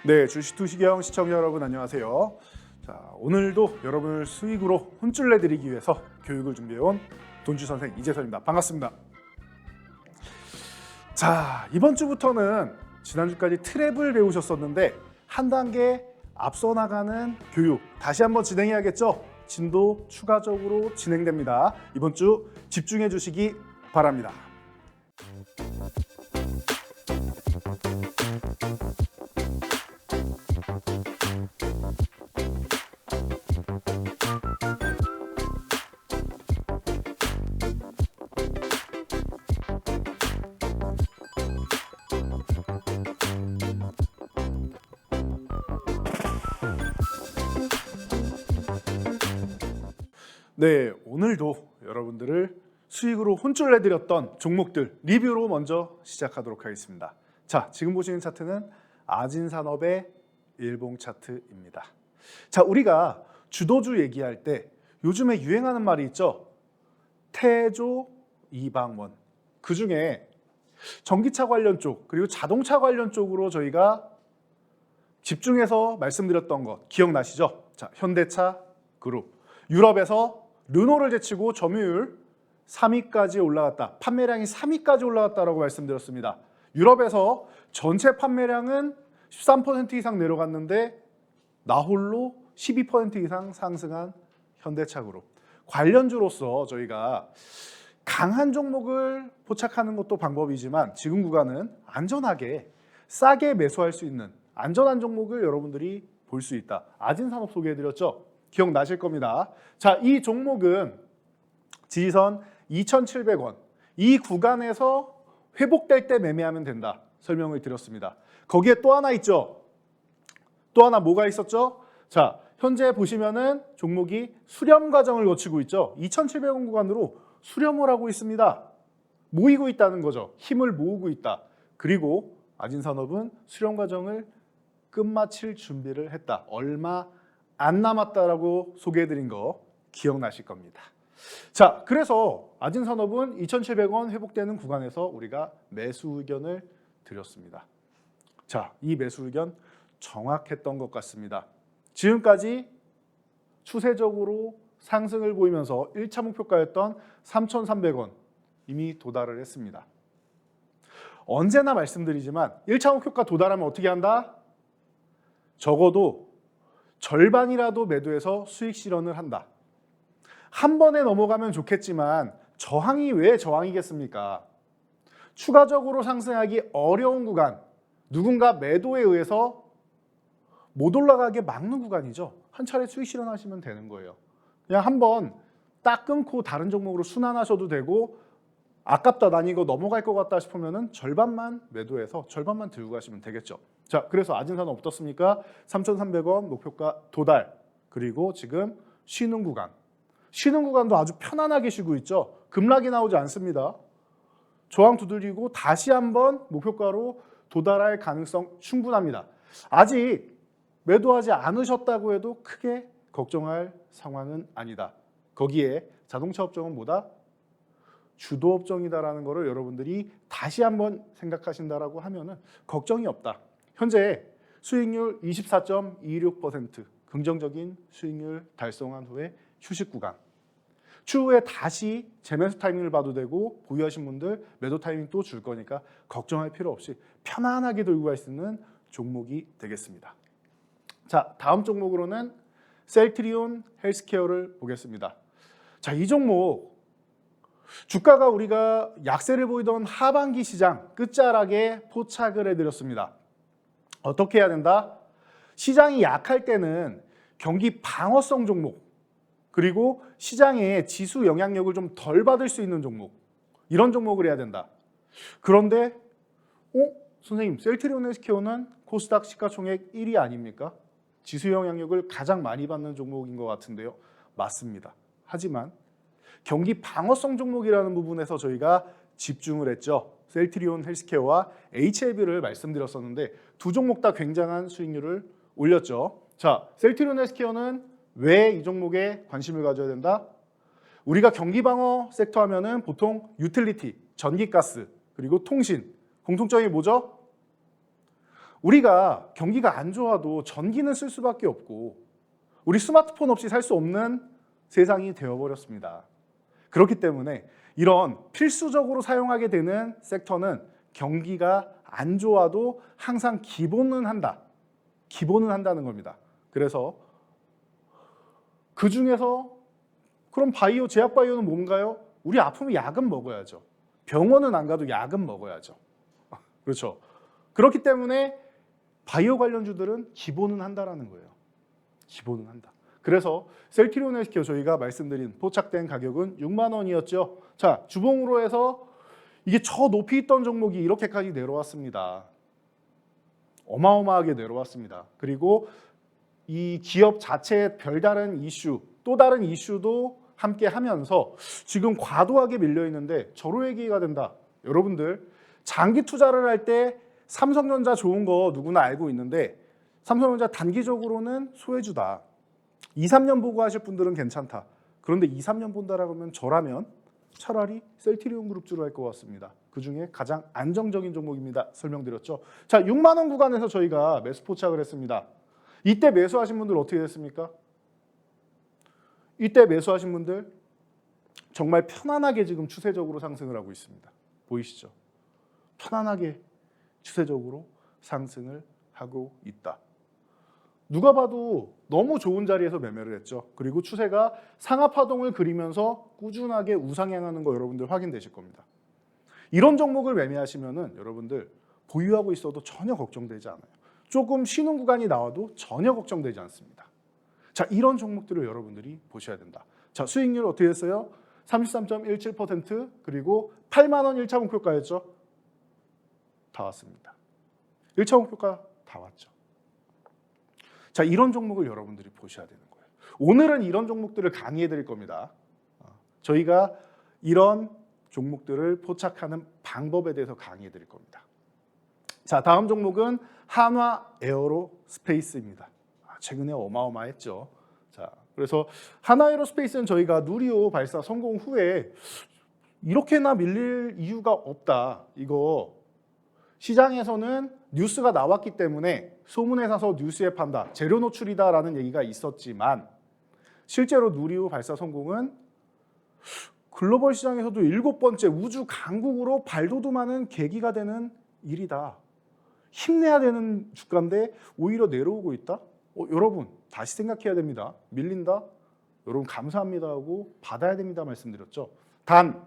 네, 주식투시경 시청자 여러분 안녕하세요. 자, 오늘도 여러분을 수익으로 혼쭐 내드리기 위해서 교육을 준비해온 돈주 선생 이재선입니다. 반갑습니다. 자, 이번 주부터는 지난주까지 트랩을 배우셨었는데 한 단계 앞서 나가는 교육 다시 한번 진행해야겠죠? 진도 추가적으로 진행됩니다. 이번 주 집중해 주시기 바랍니다. 네, 오늘도 여러분들을 수익으로 혼쭐 내드렸던 종목들 리뷰로 먼저 시작하도록 하겠습니다. 자, 지금 보시는 차트는 아진산업의 일봉 차트입니다. 자, 우리가 주도주 얘기할 때 요즘에 유행하는 말이 있죠. 태조 이방원. 그 중에 전기차 관련 쪽 그리고 자동차 관련 쪽으로 저희가 집중해서 말씀드렸던 것 기억나시죠? 자, 현대차 그룹. 유럽에서 르노를 제치고 점유율 3위까지 올라갔다. 판매량이 3위까지 올라갔다라고 말씀드렸습니다. 유럽에서 전체 판매량은 13% 이상 내려갔는데 나홀로 12% 이상 상승한 현대차그룹. 관련주로서 저희가 강한 종목을 포착하는 것도 방법이지만 지금 구간은 안전하게 싸게 매수할 수 있는 안전한 종목을 여러분들이 볼 수 있다. 아진산업 소개해드렸죠? 기억나실 겁니다. 자, 이 종목은 지지선 2,700원 이 구간에서 회복될 때 매매하면 된다 설명을 드렸습니다. 거기에 또 하나 있죠. 또 하나 뭐가 있었죠? 자, 현재 보시면은 종목이 수렴 과정을 거치고 있죠. 2,700원 구간으로 수렴을 하고 있습니다. 모이고 있다는 거죠. 힘을 모으고 있다. 그리고 아진산업은 수렴 과정을 끝마칠 준비를 했다. 얼마 안 남았다라고 소개해드린 거 기억나실 겁니다. 자, 그래서 아진산업은 2,700원 회복되는 구간에서 우리가 매수 의견을 드렸습니다. 자, 이 매수 의견 정확했던 것 같습니다. 지금까지 추세적으로 상승을 보이면서 1차 목표가였던 3,300원 이미 도달을 했습니다. 언제나 말씀드리지만 1차 목표가 도달하면 어떻게 한다? 적어도 절반이라도 매도해서 수익 실현을 한다. 한 번에 넘어가면 좋겠지만 저항이 왜 저항이겠습니까? 추가적으로 상승하기 어려운 구간, 누군가 매도에 의해서 못 올라가게 막는 구간이죠. 한 차례 수익 실현하시면 되는 거예요. 그냥 한번 딱 끊고 다른 종목으로 순환하셔도 되고 아깝다, 난 이거 넘어갈 것 같다 싶으면 절반만 매도해서 절반만 들고 가시면 되겠죠. 자, 그래서 아진산업 어떻습니까? 3,300원 목표가 도달, 그리고 지금 쉬는 구간. 쉬는 구간도 아주 편안하게 쉬고 있죠. 급락이 나오지 않습니다. 저항 두드리고 다시 한번 목표가로 도달할 가능성 충분합니다. 아직 매도하지 않으셨다고 해도 크게 걱정할 상황은 아니다. 거기에 자동차 업종은 뭐다? 주도 업종이다라는 것을 여러분들이 다시 한번 생각하신다라고 하면은 걱정이 없다. 현재 수익률 24.26% 긍정적인 수익률 달성한 후에 휴식 구간. 추후에 다시 재매수 타이밍을 봐도 되고 보유하신 분들 매도 타이밍 또 줄 거니까 걱정할 필요 없이 편안하게 들고 갈 수 있는 종목이 되겠습니다. 자, 다음 종목으로는 셀트리온 헬스케어를 보겠습니다. 자, 이 종목 주가가 우리가 약세를 보이던 하반기 시장 끝자락에 포착을 해드렸습니다. 어떻게 해야 된다? 시장이 약할 때는 경기 방어성 종목 그리고 시장의 지수 영향력을 좀 덜 받을 수 있는 종목 이런 종목을 해야 된다. 그런데 선생님 셀트리온 헬스케어는 코스닥 시가총액 1위 아닙니까? 지수 영향력을 가장 많이 받는 종목인 것 같은데요. 맞습니다. 하지만 경기 방어성 종목이라는 부분에서 저희가 집중을 했죠. 셀트리온 헬스케어와 HLB를 말씀드렸었는데 두 종목 다 굉장한 수익률을 올렸죠. 자, 셀트리온 헬스케어는 왜 이 종목에 관심을 가져야 된다? 우리가 경기 방어 섹터 하면은 보통 유틸리티, 전기가스, 그리고 통신 공통점이 뭐죠? 우리가 경기가 안 좋아도 전기는 쓸 수밖에 없고 우리 스마트폰 없이 살 수 없는 세상이 되어버렸습니다. 그렇기 때문에 이런 필수적으로 사용하게 되는 섹터는 경기가 안 좋아도 항상 기본은 한다. 기본은 한다는 겁니다. 그래서 그 중에서 그럼 바이오, 제약 바이오는 뭔가요? 우리 아프면 약은 먹어야죠. 병원은 안 가도 약은 먹어야죠. 그렇죠. 그렇기 때문에 바이오 관련주들은 기본은 한다라는 거예요. 기본은 한다. 그래서 셀트리온 헬스케어 저희가 말씀드린 포착된 가격은 6만 원이었죠. 자, 주봉으로 해서 이게 저 높이 있던 종목이 이렇게까지 내려왔습니다. 어마어마하게 내려왔습니다. 그리고 이 기업 자체의 별다른 이슈, 또 다른 이슈도 함께 하면서 지금 과도하게 밀려 있는데 절호의 기회가 된다. 여러분들 장기 투자를 할 때 삼성전자 좋은 거 누구나 알고 있는데 삼성전자 단기적으로는 소외주다. 2, 3년 보고 하실 분들은 괜찮다. 그런데 2, 3년 본다라고 하면 저라면 차라리 셀트리온 그룹주로 할 것 같습니다. 그중에 가장 안정적인 종목입니다. 설명드렸죠. 자, 6만 원 구간에서 저희가 매수 포착을 했습니다. 이때 매수하신 분들 어떻게 됐습니까? 이때 매수하신 분들 정말 편안하게 지금 추세적으로 상승을 하고 있습니다. 보이시죠? 편안하게 추세적으로 상승을 하고 있다. 누가 봐도 너무 좋은 자리에서 매매를 했죠. 그리고 추세가 상하파동을 그리면서 꾸준하게 우상향하는 거 여러분들 확인되실 겁니다. 이런 종목을 매매하시면은 여러분들 보유하고 있어도 전혀 걱정되지 않아요. 조금 쉬는 구간이 나와도 전혀 걱정되지 않습니다. 자, 이런 종목들을 여러분들이 보셔야 된다. 자, 수익률 어떻게 됐어요? 33.17% 그리고 8만 원 1차 목표가였죠. 다 왔습니다. 1차 목표가 다 왔죠. 자, 이런 종목을 여러분들이 보셔야 되는 거예요. 오늘은 이런 종목들을 강의해 드릴 겁니다. 저희가 이런 종목들을 포착하는 방법에 대해서 강의해 드릴 겁니다. 자, 다음 종목은 한화 에어로스페이스입니다. 최근에 어마어마했죠. 자, 그래서 한화 에어로스페이스는 저희가 누리호 발사 성공 후에 이렇게나 밀릴 이유가 없다. 이거 시장에서는 뉴스가 나왔기 때문에 소문에 사서 뉴스에 판다. 재료 노출이다라는 얘기가 있었지만 실제로 누리호 발사 성공은 글로벌 시장에서도 7번째 우주 강국으로 발돋움하는 계기가 되는 일이다. 힘내야 되는 주가인데 오히려 내려오고 있다? 여러분 다시 생각해야 됩니다. 밀린다? 여러분 감사합니다 하고 받아야 됩니다 말씀드렸죠. 단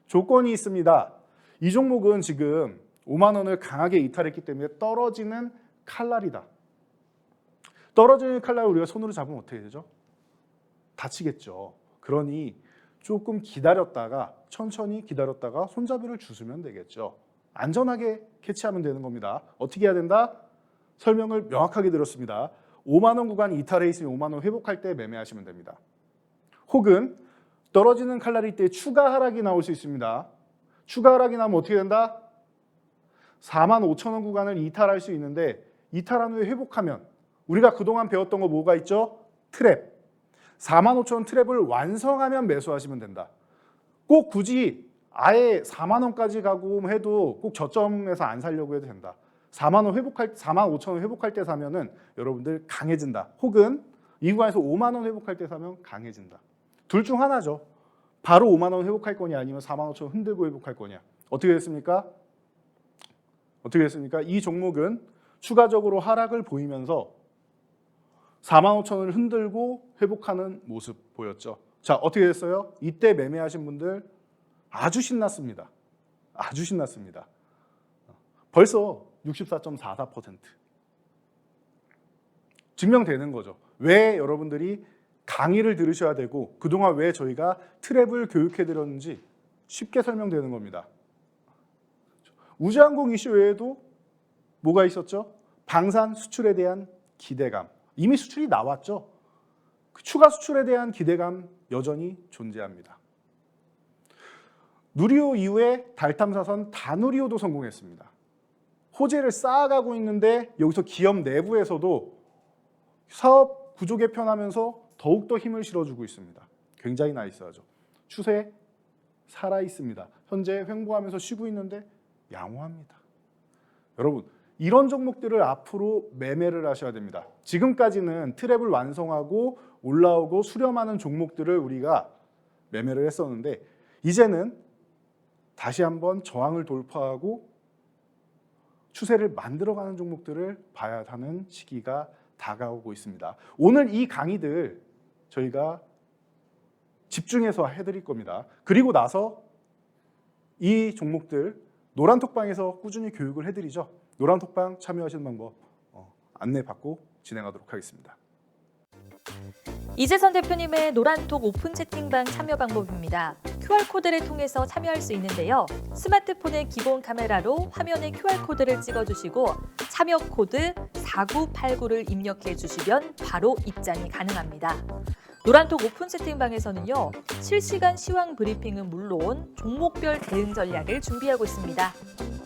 조건이 있습니다. 이 종목은 지금 5만 원을 강하게 이탈했기 때문에 떨어지는 칼날이다. 떨어지는 칼날을 우리가 손으로 잡으면 어떻게 되죠? 다치겠죠. 그러니 조금 기다렸다가 천천히 기다렸다가 손잡이를 주시면 되겠죠. 안전하게 캐치하면 되는 겁니다. 어떻게 해야 된다? 설명을 명확하게 드렸습니다. 5만 원 구간 이탈해 있으면 5만 원 회복할 때 매매하시면 됩니다. 혹은 떨어지는 칼날일 때 추가 하락이 나올 수 있습니다. 추가 하락이 나면 어떻게 된다? 4만 5천 원 구간을 이탈할 수 있는데 이탈한 후에 회복하면 우리가 그동안 배웠던 거 뭐가 있죠? 트랩. 4만 5천 원 트랩을 완성하면 매수하시면 된다. 꼭 굳이 아예 4만 원까지 가고 해도 꼭 저점에서 안 사려고 해도 된다. 4만 5천 원 회복할 때 사면은 여러분들 강해진다. 혹은 이 구간에서 5만 원 회복할 때 사면 강해진다. 둘 중 하나죠. 바로 5만 원 회복할 거냐 아니면 4만 5천 원 흔들고 회복할 거냐. 어떻게 됐습니까? 어떻게 됐습니까? 이 종목은 추가적으로 하락을 보이면서 4만 5천 원을 흔들고 회복하는 모습 보였죠. 자, 어떻게 됐어요? 이때 매매하신 분들 아주 신났습니다. 아주 신났습니다. 벌써 64.44% 증명되는 거죠. 왜 여러분들이 강의를 들으셔야 되고 그동안 왜 저희가 트랩을 교육해 드렸는지 쉽게 설명되는 겁니다. 우주항공 이슈 외에도 뭐가 있었죠? 방산 수출에 대한 기대감. 이미 수출이 나왔죠. 그 추가 수출에 대한 기대감 여전히 존재합니다. 누리호 이후에 달 탐사선 다누리호도 성공했습니다. 호재를 쌓아가고 있는데 여기서 기업 내부에서도 사업 구조 개편하면서 더욱더 힘을 실어주고 있습니다. 굉장히 나이스하죠. 추세 살아있습니다. 현재 횡보하면서 쉬고 있는데 양호합니다. 여러분 이런 종목들을 앞으로 매매를 하셔야 됩니다. 지금까지는 트랩을 완성하고 올라오고 수렴하는 종목들을 우리가 매매를 했었는데 이제는 다시 한번 저항을 돌파하고 추세를 만들어가는 종목들을 봐야 하는 시기가 다가오고 있습니다. 오늘 이 강의들 저희가 집중해서 해드릴 겁니다. 그리고 나서 이 종목들 노란톡방에서 꾸준히 교육을 해드리죠. 노란톡방 참여하시는 방법 안내받고 진행하도록 하겠습니다. 이재선 대표님의 노란톡 오픈 채팅방 참여 방법입니다. QR코드를 통해서 참여할 수 있는데요. 스마트폰의 기본 카메라로 화면에 QR코드를 찍어주시고 참여 코드 4989를 입력해 주시면 바로 입장이 가능합니다. 노란톡 오픈 채팅방에서는요. 실시간 시황 브리핑은 물론 종목별 대응 전략을 준비하고 있습니다.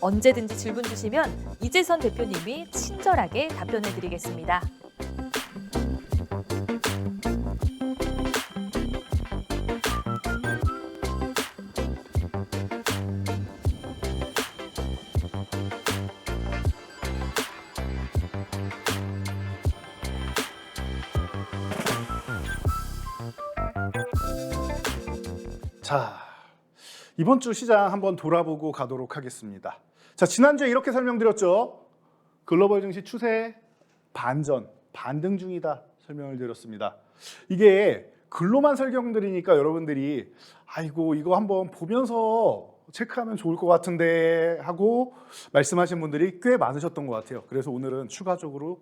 언제든지 질문 주시면 이재선 대표님이 친절하게 답변해 드리겠습니다. 자, 이번 주 시장 한번 돌아보고 가도록 하겠습니다. 자, 지난주에 이렇게 설명드렸죠. 글로벌 증시 추세 반전, 반등 중이다 설명을 드렸습니다. 이게 글로만 설명드리니까 여러분들이 아이고 이거 한번 보면서 체크하면 좋을 것 같은데 하고 말씀하신 분들이 꽤 많으셨던 것 같아요. 그래서 오늘은 추가적으로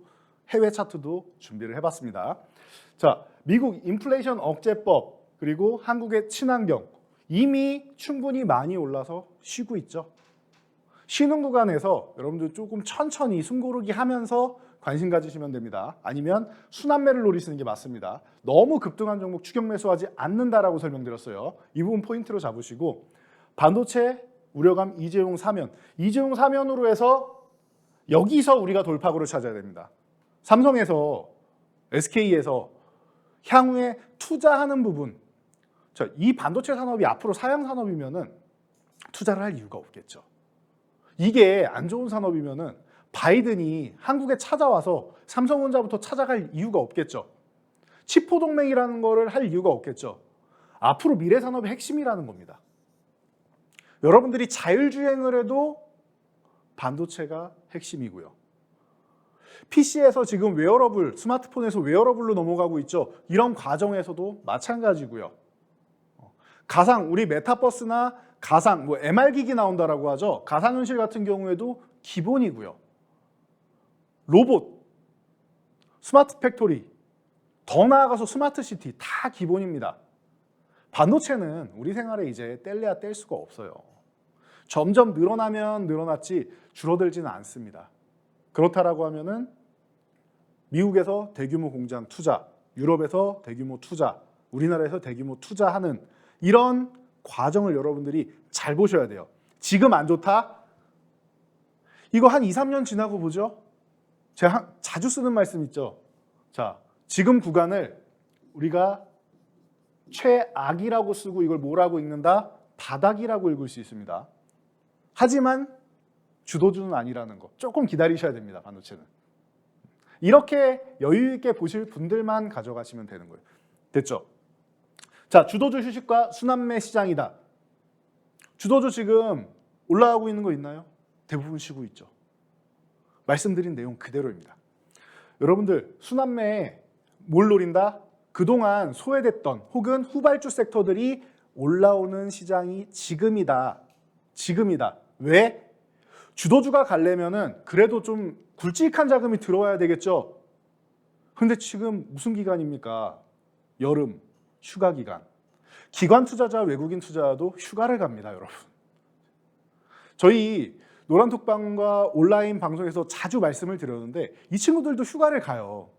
해외 차트도 준비를 해봤습니다. 자, 미국 인플레이션 억제법 그리고 한국의 친환경 이미 충분히 많이 올라서 쉬고 있죠. 쉬는 구간에서 여러분들 조금 천천히 숨고르기 하면서 관심 가지시면 됩니다. 아니면 순환매를 노리시는 게 맞습니다. 너무 급등한 종목 추격 매수하지 않는다라고 설명드렸어요. 이 부분 포인트로 잡으시고 반도체 우려감 이재용 사면, 이재용 사면으로 해서 여기서 우리가 돌파구를 찾아야 됩니다. 삼성에서 SK에서 향후에 투자하는 부분, 자, 이 반도체 산업이 앞으로 사양 산업이면은 투자를 할 이유가 없겠죠. 이게 안 좋은 산업이면은 바이든이 한국에 찾아와서 삼성전자부터 찾아갈 이유가 없겠죠. 치포 동맹이라는 거를 할 이유가 없겠죠. 앞으로 미래 산업의 핵심이라는 겁니다. 여러분들이 자율주행을 해도 반도체가 핵심이고요. PC에서 지금 웨어러블, 스마트폰에서 웨어러블로 넘어가고 있죠. 이런 과정에서도 마찬가지고요. 가상, 우리 메타버스나 가상, MR 기기 나온다라고 하죠. 가상현실 같은 경우에도 기본이고요. 로봇, 스마트 팩토리, 더 나아가서 스마트 시티 다 기본입니다. 반도체는 우리 생활에 이제 뗄래야 뗄 수가 없어요. 점점 늘어나면 늘어났지 줄어들지는 않습니다. 그렇다라고 하면은 미국에서 대규모 공장 투자, 유럽에서 대규모 투자, 우리나라에서 대규모 투자하는 이런 과정을 여러분들이 잘 보셔야 돼요. 지금 안 좋다? 이거 한 2, 3년 지나고 보죠. 제가 자주 쓰는 말씀 있죠. 자, 지금 구간을 우리가 최악이라고 쓰고 이걸 뭐라고 읽는다? 바닥이라고 읽을 수 있습니다. 하지만 주도주는 아니라는 거 조금 기다리셔야 됩니다. 반도체는. 이렇게 여유 있게 보실 분들만 가져가시면 되는 거예요. 됐죠? 자, 주도주 휴식과 순환매 시장이다. 주도주 지금 올라가고 있는 거 있나요? 대부분 쉬고 있죠. 말씀드린 내용 그대로입니다. 여러분들 순환매에 뭘 노린다? 그동안 소외됐던 혹은 후발주 섹터들이 올라오는 시장이 지금이다. 지금이다. 왜? 주도주가 가려면은 그래도 좀 굵직한 자금이 들어와야 되겠죠. 근데 지금 무슨 기간입니까? 여름, 휴가 기간. 기관 투자자, 외국인 투자자도 휴가를 갑니다, 여러분. 저희 노란톡방과 온라인 방송에서 자주 말씀을 드렸는데 이 친구들도 휴가를 가요.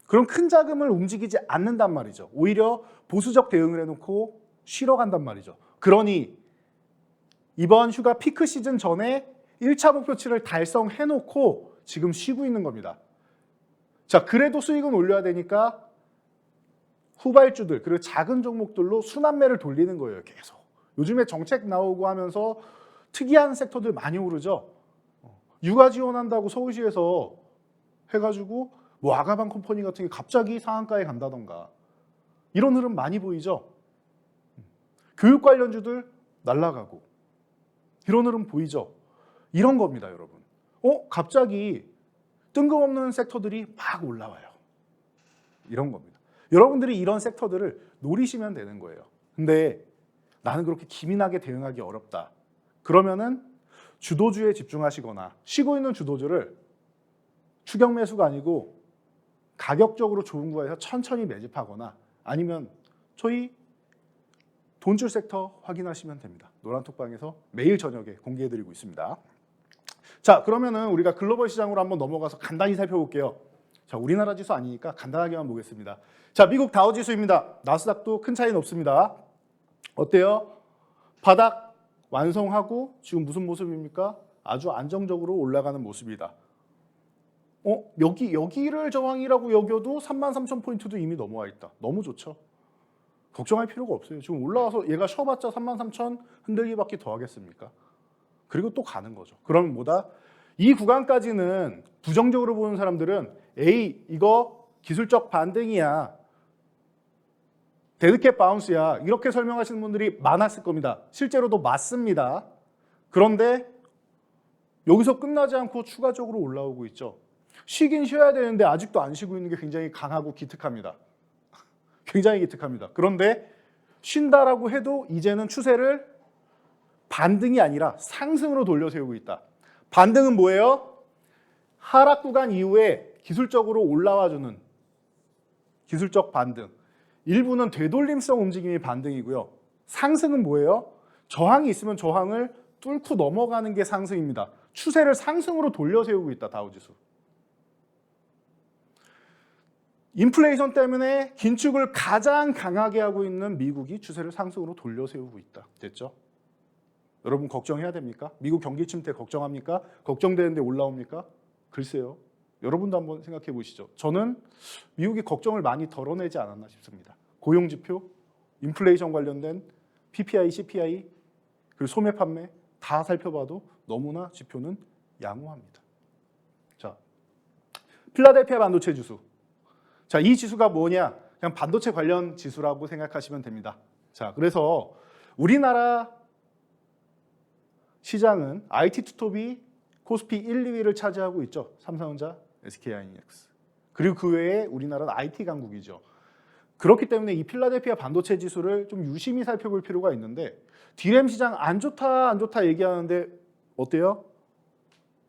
그럼 큰 자금을 움직이지 않는단 말이죠. 오히려 보수적 대응을 해놓고 쉬러 간단 말이죠. 그러니 이번 휴가 피크 시즌 전에 1차 목표치를 달성해놓고 지금 쉬고 있는 겁니다. 자, 그래도 수익은 올려야 되니까 후발주들 그리고 작은 종목들로 순환매를 돌리는 거예요. 계속. 요즘에 정책 나오고 하면서 특이한 섹터들 많이 오르죠. 육아 지원한다고 서울시에서 해가지고 뭐 아가방 컴퍼니 같은 게 갑자기 상한가에 간다던가 이런 흐름 많이 보이죠. 교육 관련주들 날아가고 이런 흐름 보이죠. 이런 겁니다, 여러분. 갑자기 뜬금없는 섹터들이 막 올라와요. 이런 겁니다. 여러분들이 이런 섹터들을 노리시면 되는 거예요. 근데 나는 그렇게 기민하게 대응하기 어렵다. 그러면은 주도주에 집중하시거나 쉬고 있는 주도주를 추격 매수가 아니고 가격적으로 좋은 구간에서 천천히 매집하거나 아니면 저희 돈줄 섹터 확인하시면 됩니다. 노란톡방에서 매일 저녁에 공개해드리고 있습니다. 자, 그러면은 우리가 글로벌 시장으로 한번 넘어가서 간단히 살펴볼게요. 자, 우리나라 지수 아니니까 간단하게만 보겠습니다. 자, 미국 다우 지수입니다. 나스닥도 큰 차이는 없습니다. 어때요? 바닥 완성하고 지금 무슨 모습입니까? 아주 안정적으로 올라가는 모습이다. 여기를 저항이라고 여겨도 33,000포인트도 이미 넘어와 있다. 너무 좋죠. 걱정할 필요가 없어요. 지금 올라와서 얘가 쉬어봤자 33,000 흔들기밖에 더 하겠습니까? 그리고 또 가는 거죠. 그러면 뭐다? 이 구간까지는 부정적으로 보는 사람들은 에이, 이거 기술적 반등이야. 데드캣 바운스야. 이렇게 설명하시는 분들이 많았을 겁니다. 실제로도 맞습니다. 그런데 여기서 끝나지 않고 추가적으로 올라오고 있죠. 쉬긴 쉬어야 되는데 아직도 안 쉬고 있는 게 굉장히 강하고 기특합니다. 굉장히 기특합니다. 그런데 쉰다라고 해도 이제는 추세를 반등이 아니라 상승으로 돌려세우고 있다. 반등은 뭐예요? 하락 구간 이후에 기술적으로 올라와주는 기술적 반등. 일부는 되돌림성 움직임이 반등이고요. 상승은 뭐예요? 저항이 있으면 저항을 뚫고 넘어가는 게 상승입니다. 추세를 상승으로 돌려세우고 있다. 다우지수. 인플레이션 때문에 긴축을 가장 강하게 하고 있는 미국이 추세를 상승으로 돌려세우고 있다. 됐죠? 여러분 걱정해야 됩니까? 미국 경기 침체 걱정합니까? 걱정되는데 올라옵니까? 글쎄요. 여러분도 한번 생각해 보시죠. 저는 미국이 걱정을 많이 덜어내지 않았나 싶습니다. 고용지표, 인플레이션 관련된 PPI, CPI, 그리고 소매 판매 다 살펴봐도 너무나 지표는 양호합니다. 자, 필라델피아 반도체 지수. 자, 이 지수가 뭐냐? 그냥 반도체 관련 지수라고 생각하시면 됩니다. 자, 그래서 우리나라 시장은 IT 투톱이 코스피 1, 2위를 차지하고 있죠. 삼성전자, SK하이닉스. 그리고 그 외에 우리나라는 IT 강국이죠. 그렇기 때문에 이 필라델피아 반도체 지수를 좀 유심히 살펴볼 필요가 있는데 D램 시장 안 좋다 얘기하는데 어때요?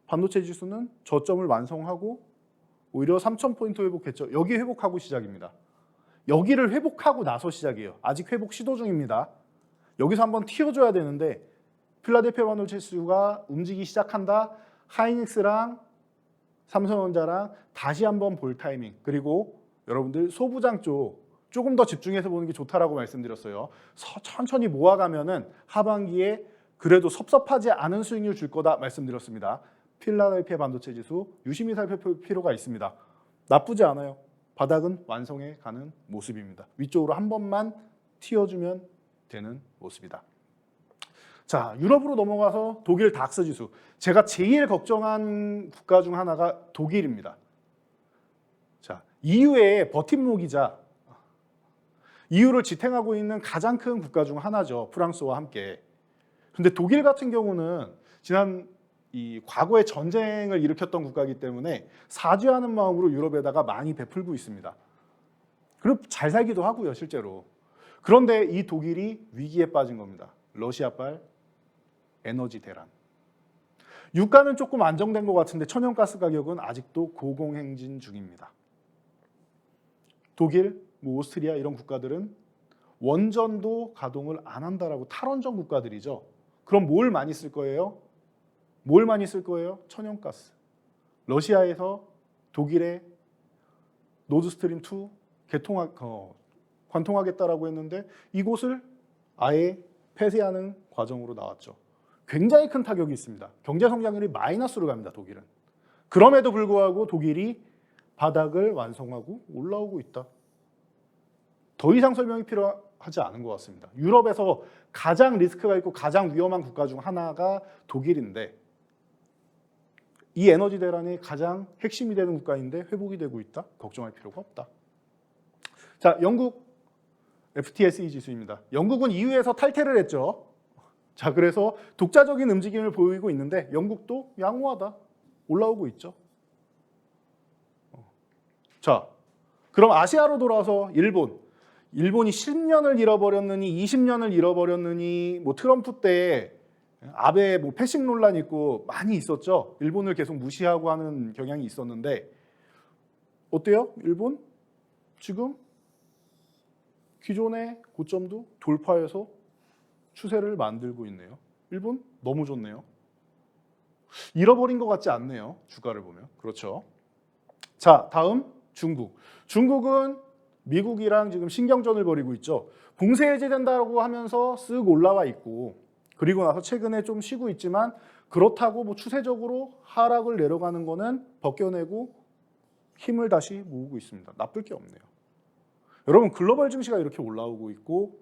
반도체 지수는 저점을 완성하고 오히려 3,000포인트 회복했죠. 여기 회복하고 시작입니다. 여기를 회복하고 나서 시작이에요. 아직 회복 시도 중입니다. 여기서 한번 튀어줘야 되는데 필라델피아 반도체 지수가 움직이기 시작한다. 하이닉스랑 삼성전자랑 다시 한번 볼 타이밍. 그리고 여러분들 소부장 쪽 조금 더 집중해서 보는 게 좋다라고 말씀드렸어요. 천천히 모아가면은 하반기에 그래도 섭섭하지 않은 수익률 줄 거다 말씀드렸습니다. 필라델피아 반도체 지수 유심히 살펴볼 필요가 있습니다. 나쁘지 않아요. 바닥은 완성해 가는 모습입니다. 위쪽으로 한 번만 튀어주면 되는 모습이다. 자, 유럽으로 넘어가서 독일 닥스 지수. 제가 제일 걱정한 국가 중 하나가 독일입니다. 자, EU의 버팀목이자 EU를 지탱하고 있는 가장 큰 국가 중 하나죠. 프랑스와 함께. 그런데 독일 같은 경우는 지난 이 과거에 전쟁을 일으켰던 국가이기 때문에 사죄하는 마음으로 유럽에다가 많이 베풀고 있습니다. 그리고 잘 살기도 하고요, 실제로. 그런데 이 독일이 위기에 빠진 겁니다. 러시아발 에너지 대란. 유가는 조금 안정된 것 같은데 천연가스 가격은 아직도 고공행진 중입니다. 독일, 오스트리아 이런 국가들은 원전도 가동을 안 한다라고 탈원전 국가들이죠. 그럼 뭘 많이 쓸 거예요? 뭘 많이 쓸 거예요? 천연가스. 러시아에서 독일의 노드스트림 2 관통하겠다라고 했는데 이곳을 아예 폐쇄하는 과정으로 나왔죠. 굉장히 큰 타격이 있습니다. 경제 성장률이 마이너스로 갑니다. 독일은. 그럼에도 불구하고 독일이 바닥을 완성하고 올라오고 있다. 더 이상 설명이 필요하지 않은 것 같습니다. 유럽에서 가장 리스크가 있고 가장 위험한 국가 중 하나가 독일인데 이 에너지 대란의 가장 핵심이 되는 국가인데 회복이 되고 있다? 걱정할 필요가 없다. 자, 영국 FTSE 지수입니다. 영국은 EU에서 탈퇴를 했죠. 자, 그래서 독자적인 움직임을 보이고 있는데 영국도 양호하다. 올라오고 있죠. 자, 그럼 아시아로 돌아와서 일본이 10년을 잃어버렸느니 20년을 잃어버렸느니 뭐 트럼프 때 아베 뭐 패싱 논란 있고 많이 있었죠. 일본을 계속 무시하고 하는 경향이 있었는데 어때요? 일본 지금 기존의 고점도 돌파해서 추세를 만들고 있네요. 일본 너무 좋네요. 잃어버린 것 같지 않네요. 주가를 보면. 그렇죠. 자, 다음 중국. 중국은 미국이랑 지금 신경전을 벌이고 있죠. 봉쇄 해제된다고 하면서 쓱 올라와 있고 그리고 나서 최근에 좀 쉬고 있지만 그렇다고 뭐 추세적으로 하락을 내려가는 거는 벗겨내고 힘을 다시 모으고 있습니다. 나쁠 게 없네요. 여러분 글로벌 증시가 이렇게 올라오고 있고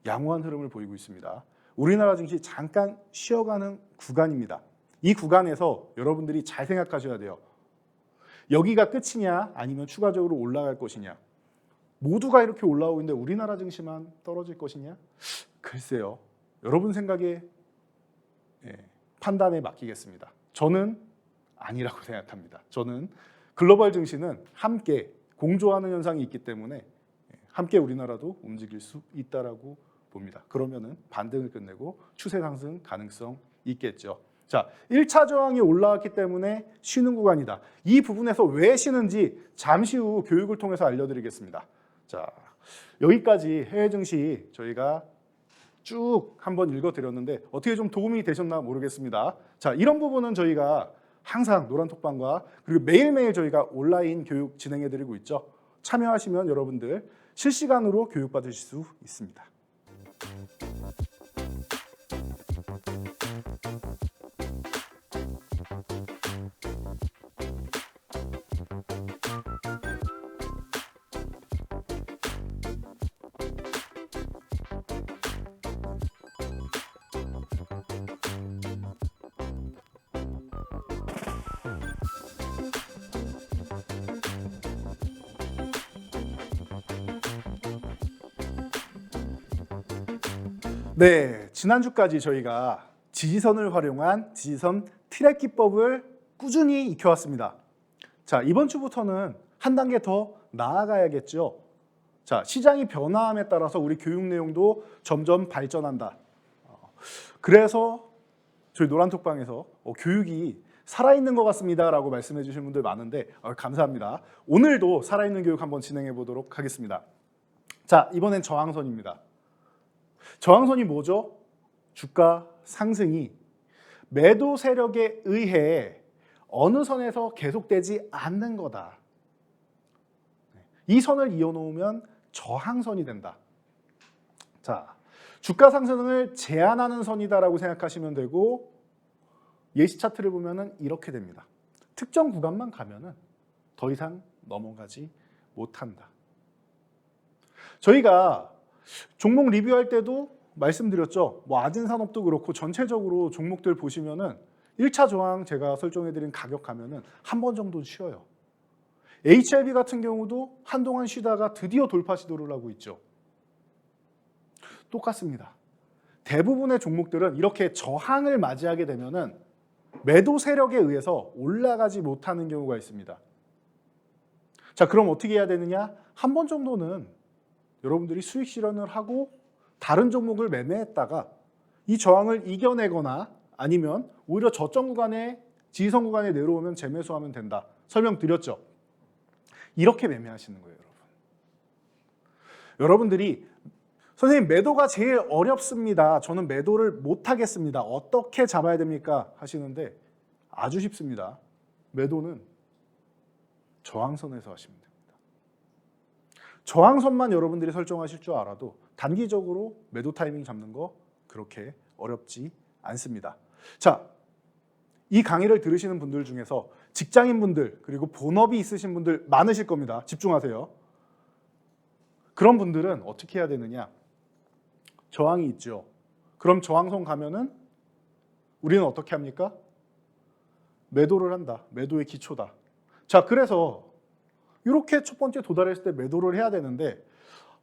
양호한 흐름을 보이고 있습니다. 우리나라 증시 잠깐 쉬어가는 구간입니다. 이 구간에서 여러분들이 잘 생각하셔야 돼요. 여기가 끝이냐 아니면 추가적으로 올라갈 것이냐. 모두가 이렇게 올라오고 있는데 우리나라 증시만 떨어질 것이냐? 글쎄요. 여러분 생각에 판단에 맡기겠습니다. 저는 아니라고 생각합니다. 저는 글로벌 증시는 함께 공조하는 현상이 있기 때문에 함께 우리나라도 움직일 수 있다라고 봅니다. 그러면은 반등을 끝내고 추세 상승 가능성 있겠죠. 자, 1차 저항이 올라왔기 때문에 쉬는 구간이다. 이 부분에서 왜 쉬는지 잠시 후 교육을 통해서 알려드리겠습니다. 자, 여기까지 해외 증시 저희가 쭉 한번 읽어드렸는데 어떻게 좀 도움이 되셨나 모르겠습니다. 자, 이런 부분은 저희가 항상 노란톡방과 그리고 매일매일 저희가 온라인 교육 진행해드리고 있죠. 참여하시면 여러분들 실시간으로 교육받으실 수 있습니다. 네, 지난주까지 저희가 지지선을 활용한 지지선 트랙 기법을 꾸준히 익혀왔습니다. 자, 이번 주부터는 한 단계 더 나아가야겠죠. 자, 시장이 변화함에 따라서 우리 교육 내용도 점점 발전한다. 그래서 저희 노란톡방에서 교육이 살아있는 것 같습니다 라고 말씀해 주시는 분들 많은데 감사합니다. 오늘도 살아있는 교육 한번 진행해 보도록 하겠습니다. 자, 이번엔 저항선입니다. 저항선이 뭐죠? 주가 상승이 매도 세력에 의해 어느 선에서 계속되지 않는 거다. 이 선을 이어놓으면 저항선이 된다. 자, 주가 상승을 제한하는 선이다라고 생각하시면 되고 예시 차트를 보면은 이렇게 됩니다. 특정 구간만 가면은 더 이상 넘어가지 못한다. 저희가 종목 리뷰할 때도 말씀드렸죠. 뭐 아진산업도 그렇고 전체적으로 종목들 보시면은 1차 저항 제가 설정해드린 가격 가면은 한 번 정도 쉬어요. HLB 같은 경우도 한동안 쉬다가 드디어 돌파 시도를 하고 있죠. 똑같습니다. 대부분의 종목들은 이렇게 저항을 맞이하게 되면은 매도 세력에 의해서 올라가지 못하는 경우가 있습니다. 자, 그럼 어떻게 해야 되느냐? 한 번 정도는 여러분들이 수익 실현을 하고 다른 종목을 매매했다가 이 저항을 이겨내거나 아니면 오히려 저점 구간에 지지선 구간에 내려오면 재매수하면 된다. 설명드렸죠. 이렇게 매매하시는 거예요, 여러분. 여러분들이 선생님 매도가 제일 어렵습니다. 저는 매도를 못 하겠습니다. 어떻게 잡아야 됩니까? 하시는데 아주 쉽습니다. 매도는 저항선에서 하시면 됩니다. 저항선만 여러분들이 설정하실 줄 알아도 단기적으로 매도 타이밍 잡는 거 그렇게 어렵지 않습니다. 자, 이 강의를 들으시는 분들 중에서 직장인분들 그리고 본업이 있으신 분들 많으실 겁니다. 집중하세요. 그런 분들은 어떻게 해야 되느냐? 저항이 있죠. 그럼 저항선 가면은 우리는 어떻게 합니까? 매도를 한다. 매도의 기초다. 자, 그래서 이렇게 첫 번째 도달했을 때 매도를 해야 되는데,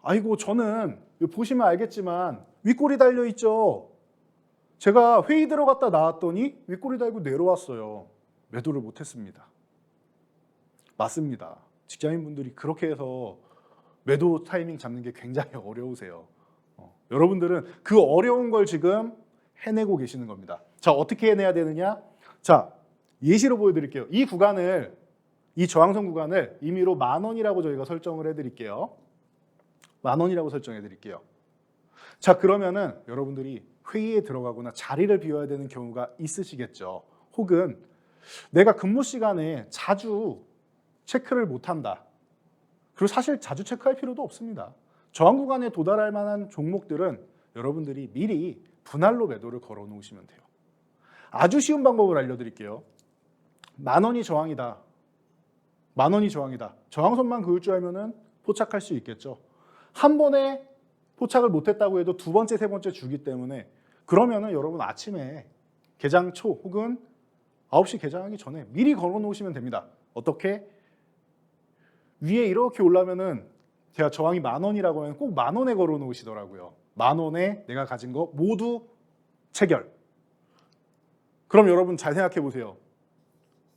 아이고 저는 보시면 알겠지만 윗골이 달려 있죠. 제가 회의 들어갔다 나왔더니 윗골이 달고 내려왔어요. 매도를 못했습니다. 맞습니다. 직장인분들이 그렇게 해서 매도 타이밍 잡는 게 굉장히 어려우세요. 여러분들은 그 어려운 걸 지금 해내고 계시는 겁니다. 자, 어떻게 해내야 되느냐? 자, 예시로 보여드릴게요. 이 구간을, 이 저항선 구간을 임의로 10,000원이라고 저희가 설정을 해드릴게요. 10,000원이라고 설정해 드릴게요. 자, 그러면은 여러분들이 회의에 들어가거나 자리를 비워야 되는 경우가 있으시겠죠. 혹은 내가 근무 시간에 자주 체크를 못한다. 그리고 사실 자주 체크할 필요도 없습니다. 저항 구간에 도달할 만한 종목들은 여러분들이 미리 분할로 매도를 걸어 놓으시면 돼요. 아주 쉬운 방법을 알려드릴게요. 10,000원이 저항이다. 10,000원이 저항이다. 저항선만 그을 줄 알면은 포착할 수 있겠죠. 한 번에 포착을 못했다고 해도 두 번째, 세 번째 주기 때문에, 그러면은 여러분 아침에 개장 초 혹은 9시 개장하기 전에 미리 걸어 놓으시면 됩니다. 어떻게? 위에 이렇게 올라면은 제가 저항이 10,000원이라고 하면 꼭 10,000원에 걸어 놓으시더라고요. 10,000원에 내가 가진 거 모두 체결. 그럼 여러분 잘 생각해 보세요.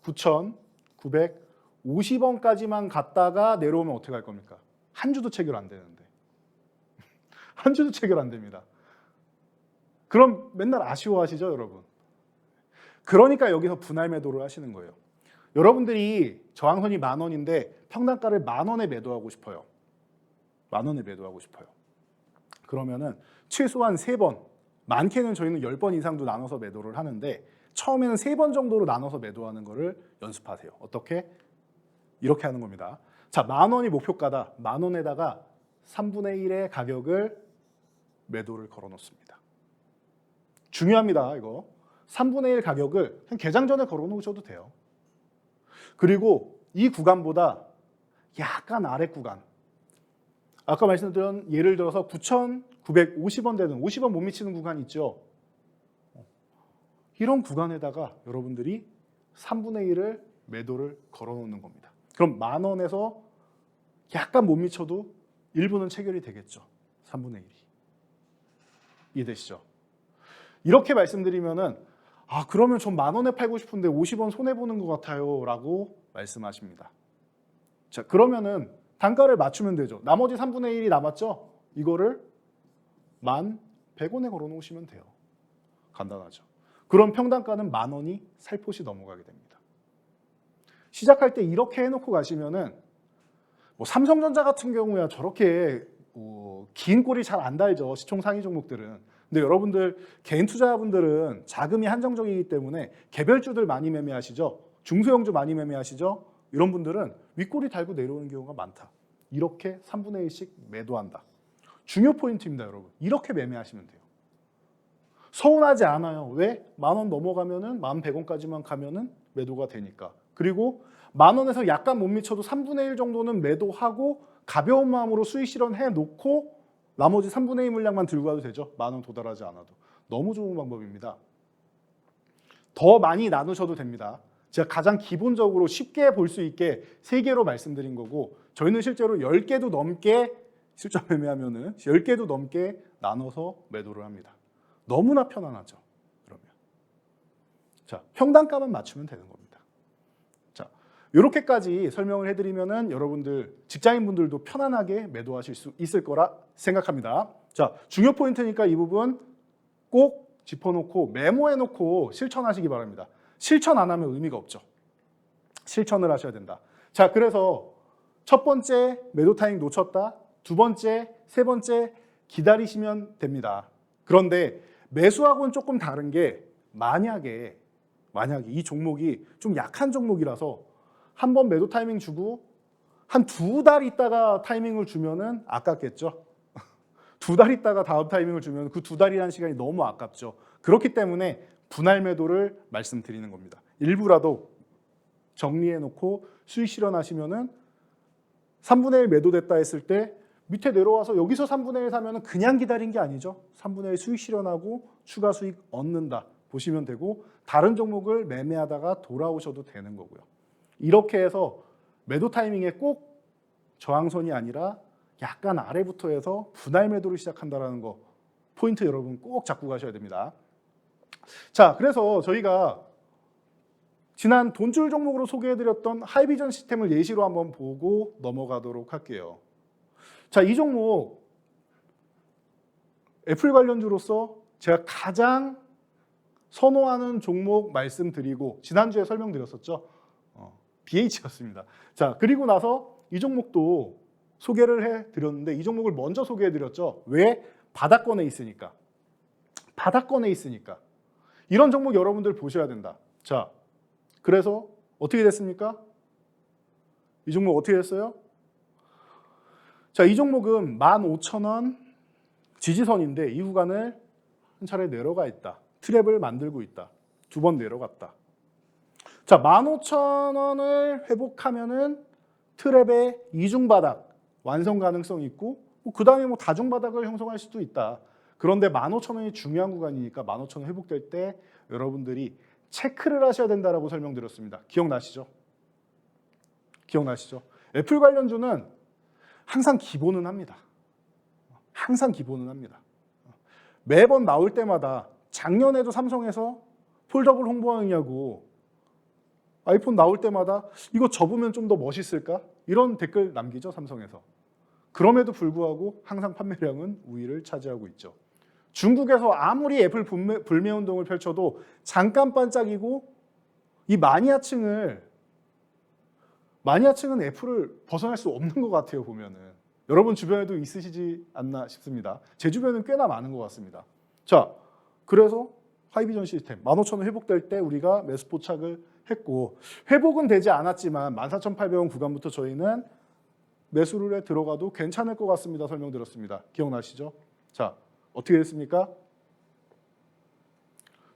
9,950원까지만 갔다가 내려오면 어떻게 할 겁니까? 한 주도 체결 안 되는데. 한 주도 체결 안 됩니다. 그럼 맨날 아쉬워하시죠, 여러분? 그러니까 여기서 분할 매도를 하시는 거예요. 여러분들이 저항선이 10,000원인데 평단가를 10,000원에 매도하고 싶어요. 10,000원에 매도하고 싶어요. 그러면은 최소한 3번, 많게는 저희는 10번 이상도 나눠서 매도를 하는데 처음에는 3번 정도로 나눠서 매도하는 거를 연습하세요. 어떻게? 이렇게 하는 겁니다. 자, 10,000원이 목표가다. 10,000원에다가 3분의 1의 가격을 매도를 걸어 놓습니다. 중요합니다, 이거. 3분의 1 가격을 그냥 개장 전에 걸어 놓으셔도 돼요. 그리고 이 구간보다 약간 아래 구간, 아까 말씀드린 예를 들어서 9,950원 되는 50원 못 미치는 구간 있죠. 이런 구간에다가 여러분들이 3분의 1을 매도를 걸어 놓는 겁니다. 그럼 10,000원에서 약간 못 미쳐도 일부는 체결이 되겠죠. 3분의 1이. 이해되시죠? 이렇게 말씀드리면은, 아, 그러면 전 10,000원에 팔고 싶은데 50원 손해보는 것 같아요 라고 말씀하십니다. 자, 그러면은 단가를 맞추면 되죠. 나머지 3분의 1이 남았죠? 이거를 1,100원에 걸어 놓으시면 돼요. 간단하죠. 그럼 평단가는 10,000원이 살포시 넘어가게 됩니다. 시작할 때 이렇게 해놓고 가시면은, 뭐 삼성전자 같은 경우야 저렇게 긴 꼬리 잘 안 달죠. 시총 상위 종목들은. 근데 여러분들 개인 투자분들은 자금이 한정적이기 때문에 개별주들 많이 매매하시죠. 중소형주 많이 매매하시죠. 이런 분들은 윗꼬리 달고 내려오는 경우가 많다. 이렇게 3분의 1씩 매도한다. 중요 포인트입니다, 여러분. 이렇게 매매하시면 돼요. 서운하지 않아요. 왜? 10,000원 넘어가면은 1,100원까지만 가면은 매도가 되니까. 그리고 10,000원에서 약간 못 미쳐도 3분의 1 정도는 매도하고 가벼운 마음으로 수익 실현해 놓고 나머지 3분의 2 물량만 들고 가도 되죠. 10,000원 도달하지 않아도. 너무 좋은 방법입니다. 더 많이 나누셔도 됩니다. 제가 가장 기본적으로 쉽게 볼 수 있게 3개로 말씀드린 거고, 저희는 실제로 10개도 넘게 실전 매매하면은 10개도 넘게 나눠서 매도를 합니다. 너무나 편안하죠. 그러면. 자, 평단가만 맞추면 되는 겁니다. 자, 이렇게까지 설명을 해드리면은 여러분들 직장인분들도 편안하게 매도하실 수 있을 거라 생각합니다. 자, 중요 포인트니까 이 부분 꼭 짚어놓고 메모해놓고 실천하시기 바랍니다. 실천 안 하면 의미가 없죠. 실천을 하셔야 된다. 자, 그래서 첫 번째 매도 타이밍 놓쳤다. 두 번째, 세 번째 기다리시면 됩니다. 그런데 매수하고는 조금 다른 게 만약에 이 종목이 좀 약한 종목이라서 한 번 매도 타이밍 주고 한 2달 있다가 타이밍을 주면은 아깝겠죠. 2달 있다가 다음 타이밍을 주면 그 2달이라는 시간이 너무 아깝죠. 그렇기 때문에 분할 매도를 말씀드리는 겁니다. 일부라도 정리해 놓고 수익 실현하시면은 3분의 1 매도됐다 했을 때 밑에 내려와서 여기서 3분의 1 사면은 그냥 기다린 게 아니죠. 3분의 1 수익 실현하고 추가 수익 얻는다. 보시면 되고 다른 종목을 매매하다가 돌아오셔도 되는 거고요. 이렇게 해서 매도 타이밍에 꼭 저항선이 아니라 약간 아래부터 해서 분할 매도를 시작한다는 거 포인트 여러분 꼭 잡고 가셔야 됩니다. 자, 그래서 저희가 지난 돈줄 종목으로 소개해드렸던 하이비전 시스템을 예시로 한번 보고 넘어가도록 할게요. 자, 이 종목 애플 관련주로서 제가 가장 선호하는 종목 말씀드리고 지난주에 설명드렸었죠. BH였습니다. 자, 그리고 나서 이 종목도 소개를 해드렸는데 이 종목을 먼저 소개해드렸죠. 왜? 바닥권에 있으니까. 바닥권에 있으니까. 이런 종목 여러분들 보셔야 된다. 자, 그래서 어떻게 됐습니까? 이 종목 어떻게 됐어요? 자, 이 종목은 15,000원 지지선인데 이 구간을 한 차례 내려가 있다. 트랩을 만들고 있다. 2번 내려갔다. 자, 15,000원을 회복하면은 트랩의 이중바닥 완성 가능성이 있고 그 다음에 뭐 다중바닥을 형성할 수도 있다. 그런데 15,000원이 중요한 구간이니까 15,000원 회복될 때 여러분들이 체크를 하셔야 된다라고 설명드렸습니다. 기억나시죠? 기억나시죠? 애플 관련주는 항상 기본은 합니다. 항상 기본은 합니다. 매번 나올 때마다 작년에도 삼성에서 폴더블 홍보하느냐고 아이폰 나올 때마다 이거 접으면 좀 더 멋있을까? 이런 댓글 남기죠, 삼성에서. 그럼에도 불구하고 항상 판매량은 우위를 차지하고 있죠. 중국에서 아무리 애플 불매 운동을 펼쳐도 잠깐 반짝이고 이 마니아층은 애플을 벗어날 수 없는 것 같아요, 보면은. 여러분 주변에도 있으시지 않나 싶습니다. 제 주변은 꽤나 많은 것 같습니다. 자, 그래서 하이비전 시스템 15,000원 회복될 때 우리가 매수 포착을 했고 회복은 되지 않았지만 14,800원 구간부터 저희는 매수를 해 들어가도 괜찮을 것 같습니다. 설명드렸습니다. 기억나시죠? 자, 어떻게 됐습니까?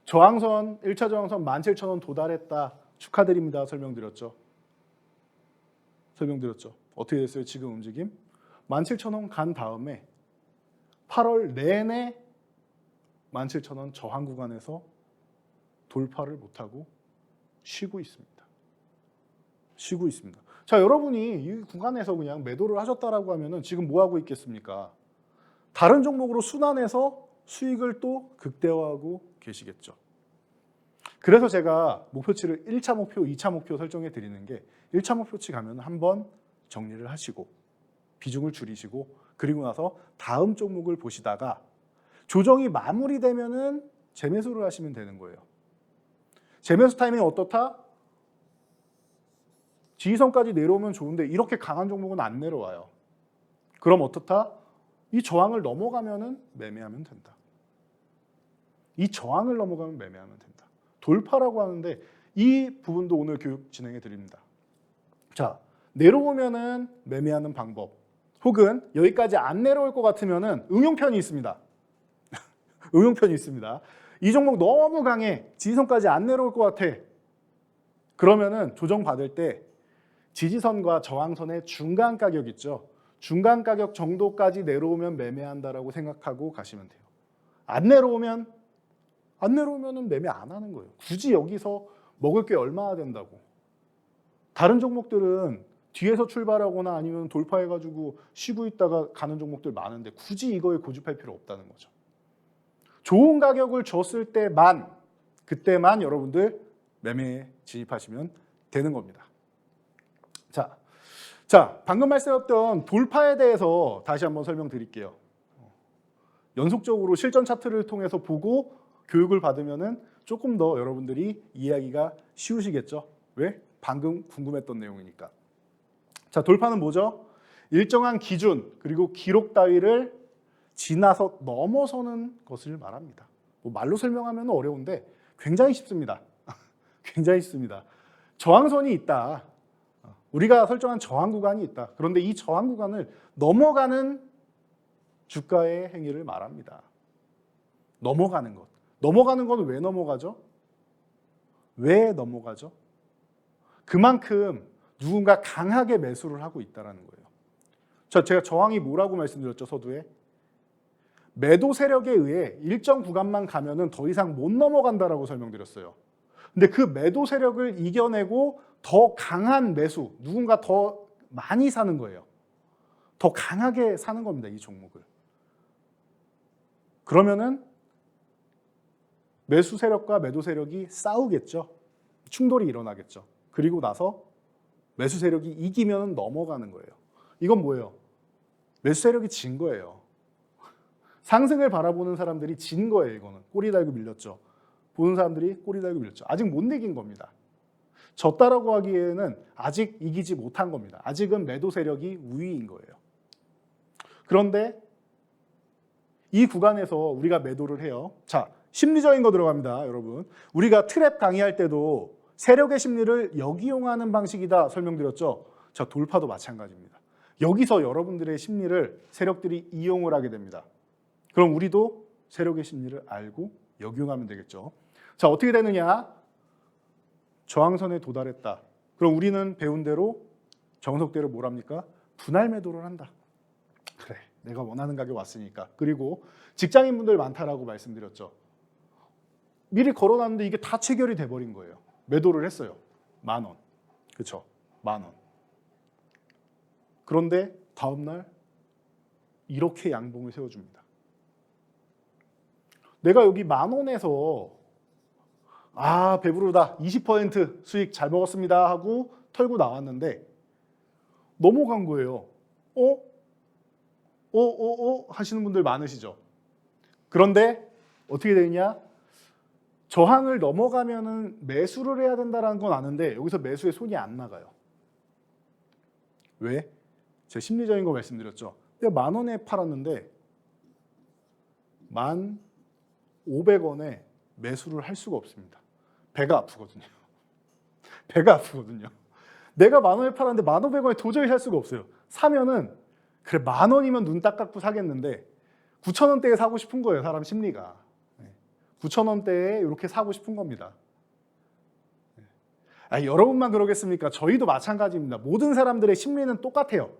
저항선 1차 저항선 17,000원 도달했다. 축하드립니다. 설명드렸죠. 어떻게 됐어요? 지금 움직임? 17,000원 간 다음에 8월 내내 17,000원 저항 구간에서 돌파를 못하고 쉬고 있습니다. 자, 여러분이 이 구간에서 그냥 매도를 하셨다라고 하면은 지금 뭐 하고 있겠습니까? 다른 종목으로 순환해서 수익을 또 극대화하고 계시겠죠. 그래서 제가 목표치를 1차 목표, 2차 목표 설정해 드리는 게 1차 목표치 가면 한번 정리를 하시고 비중을 줄이시고 그리고 나서 다음 종목을 보시다가 조정이 마무리되면은 재매수를 하시면 되는 거예요. 재매수 타이밍이 어떻다? 지지선까지 내려오면 좋은데 이렇게 강한 종목은 안 내려와요. 그럼 어떻다? 이 저항을 넘어가면은 매매하면 된다. 이 저항을 넘어가면 매매하면 된다. 돌파라고 하는데 이 부분도 오늘 교육 진행해 드립니다. 자, 내려오면은 매매하는 방법 혹은 여기까지 안 내려올 것 같으면은 응용편이 있습니다. 응용편이 있습니다. 이 종목 너무 강해. 지지선까지 안 내려올 것 같아. 그러면은 조정 받을 때 지지선과 저항선의 중간 가격 있죠. 중간 가격 정도까지 내려오면 매매한다라고 생각하고 가시면 돼요. 안 내려오면은 매매 안 하는 거예요. 굳이 여기서 먹을 게 얼마나 된다고. 다른 종목들은 뒤에서 출발하거나 아니면 돌파해가지고 쉬고 있다가 가는 종목들 많은데 굳이 이거에 고집할 필요 없다는 거죠. 좋은 가격을 줬을 때만 그때만 여러분들 매매에 진입하시면 되는 겁니다. 자, 방금 말씀드렸던 돌파에 대해서 다시 한번 설명드릴게요. 연속적으로 실전 차트를 통해서 보고 교육을 받으면은 조금 더 여러분들이 이해하기가 쉬우시겠죠? 왜? 방금 궁금했던 내용이니까. 자, 돌파는 뭐죠? 일정한 기준 그리고 기록 따위를 지나서 넘어서는 것을 말합니다. 뭐 말로 설명하면 어려운데 굉장히 쉽습니다. 굉장히 쉽습니다. 저항선이 있다. 우리가 설정한 저항 구간이 있다. 그런데 이 저항 구간을 넘어가는 주가의 행위를 말합니다. 넘어가는 것. 넘어가는 건 왜 넘어가죠? 왜 넘어가죠? 그만큼 누군가 강하게 매수를 하고 있다는 거예요. 제가 저항이 뭐라고 말씀드렸죠, 서두에? 매도 세력에 의해 일정 구간만 가면은 더 이상 못 넘어간다라고 설명드렸어요. 근데 그 매도 세력을 이겨내고 더 강한 매수, 누군가 더 많이 사는 거예요. 더 강하게 사는 겁니다, 이 종목을. 그러면은 매수 세력과 매도 세력이 싸우겠죠. 충돌이 일어나겠죠. 그리고 나서 매수 세력이 이기면 넘어가는 거예요. 이건 뭐예요? 매수 세력이 진 거예요. 상승을 바라보는 사람들이 진 거예요. 이거는 꼬리 달고 밀렸죠. 보는 사람들이 꼬리 달고 밀렸죠. 아직 못 이긴 겁니다. 졌다라고 하기에는 아직 이기지 못한 겁니다. 아직은 매도 세력이 우위인 거예요. 그런데 이 구간에서 우리가 매도를 해요. 자, 심리적인 거 들어갑니다, 여러분. 우리가 트랩 강의할 때도 세력의 심리를 역이용하는 방식이다 설명드렸죠. 자, 돌파도 마찬가지입니다. 여기서 여러분들의 심리를 세력들이 이용을 하게 됩니다. 그럼 우리도 세력의 심리를 알고 역이용하면 되겠죠. 자, 어떻게 되느냐? 저항선에 도달했다. 그럼 우리는 배운 대로 정석대로 뭘 합니까? 분할 매도를 한다. 그래, 내가 원하는 가격 왔으니까. 그리고 직장인분들 많다라고 말씀드렸죠. 미리 걸어놨는데 이게 다 체결이 돼버린 거예요. 매도를 했어요. 10,000원. 그렇죠? 10,000원. 그런데 다음날 이렇게 양봉을 세워줍니다. 내가 여기 10,000원에서 배부르다. 20% 수익 잘 먹었습니다 하고 털고 나왔는데 넘어간 거예요. 하시는 분들 많으시죠? 그런데 어떻게 되느냐? 저항을 넘어가면은 매수를 해야 된다는 건 아는데 여기서 매수에 손이 안 나가요. 왜? 제가 심리적인 거 말씀드렸죠. 내가 10,000원에 팔았는데 1,500원에 매수를 할 수가 없습니다. 배가 아프거든요. 배가 아프거든요. 내가 10,000원에 팔았는데 1,500원에 도저히 살 수가 없어요. 사면은 그래 10,000원이면 눈 딱 감고 사겠는데 9,000원대에 사고 싶은 거예요. 사람 심리가. 9,000원대에 이렇게 사고 싶은 겁니다. 여러분만 그러겠습니까? 저희도 마찬가지입니다. 모든 사람들의 심리는 똑같아요.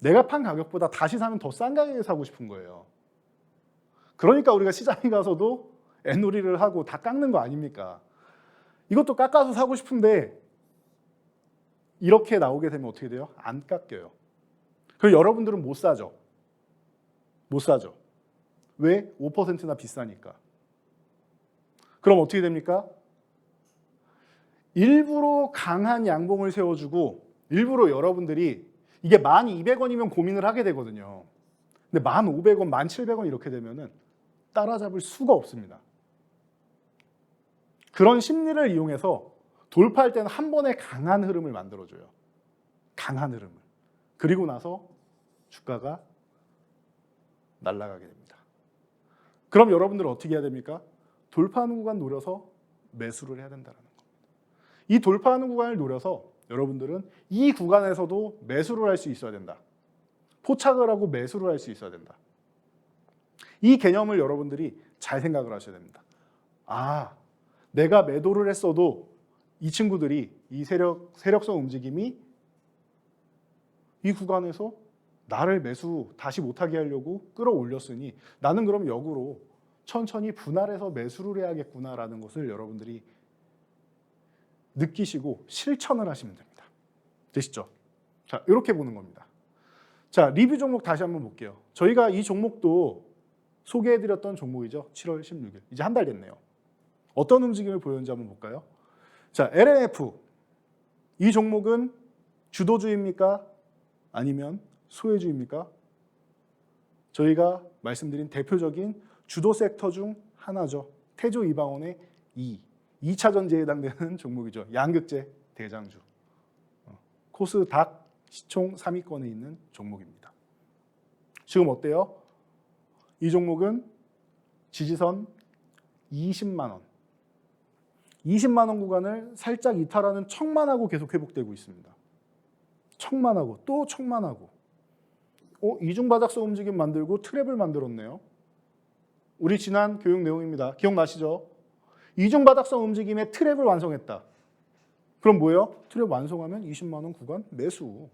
내가 판 가격보다 다시 사면 더 싼 가격에 사고 싶은 거예요. 그러니까 우리가 시장에 가서도 애놀이를 하고 다 깎는 거 아닙니까? 이것도 깎아서 사고 싶은데 이렇게 나오게 되면 어떻게 돼요? 안 깎여요. 그리고 여러분들은 못 사죠. 못 사죠. 왜? 5%나 비싸니까. 그럼 어떻게 됩니까? 일부러 강한 양봉을 세워주고 일부러 여러분들이 이게 1,200원이면 고민을 하게 되거든요. 근데 1,500원, 1,700원 이렇게 되면은 따라잡을 수가 없습니다. 그런 심리를 이용해서 돌파할 때는 한 번에 강한 흐름을 만들어줘요. 강한 흐름을. 그리고 나서 주가가 날아가게 됩니다. 그럼 여러분들은 어떻게 해야 됩니까? 돌파하는 구간 노려서 매수를 해야 된다는 겁니다. 이 돌파하는 구간을 노려서 여러분들은 이 구간에서도 매수를 할 수 있어야 된다. 포착을 하고 매수를 할 수 있어야 된다. 이 개념을 여러분들이 잘 생각을 하셔야 됩니다. 내가 매도를 했어도 이 친구들이 이 세력성 움직임이 이 구간에서 나를 매수 다시 못하게 하려고 끌어올렸으니 나는 그럼 역으로 천천히 분할해서 매수를 해야겠구나라는 것을 여러분들이 느끼시고 실천을 하시면 됩니다. 되시죠? 자, 이렇게 보는 겁니다. 자, 리뷰 종목 다시 한번 볼게요. 저희가 이 종목도 소개해드렸던 종목이죠. 7월 16일. 이제 한 달 됐네요. 어떤 움직임을 보였는지 한번 볼까요? 자, LNF. 이 종목은 주도주입니까? 아니면 소외주입니까? 저희가 말씀드린 대표적인 주도 섹터 중 하나죠. 태조 이방원의 2차 전지에 해당되는 종목이죠. 양극재 대장주. 코스닥 시총 3위권에 있는 종목입니다. 지금 어때요? 이 종목은 지지선 20만 원. 20만 원 구간을 살짝 이탈하는 척만 하고 계속 회복되고 있습니다. 척만 하고 또 척만 하고. 이중바닥성 움직임 만들고 트랩을 만들었네요. 우리 지난 교육 내용입니다. 기억나시죠? 이중바닥성 움직임의 트랩을 완성했다. 그럼 뭐예요? 트랩 완성하면 20만 원 구간 매수.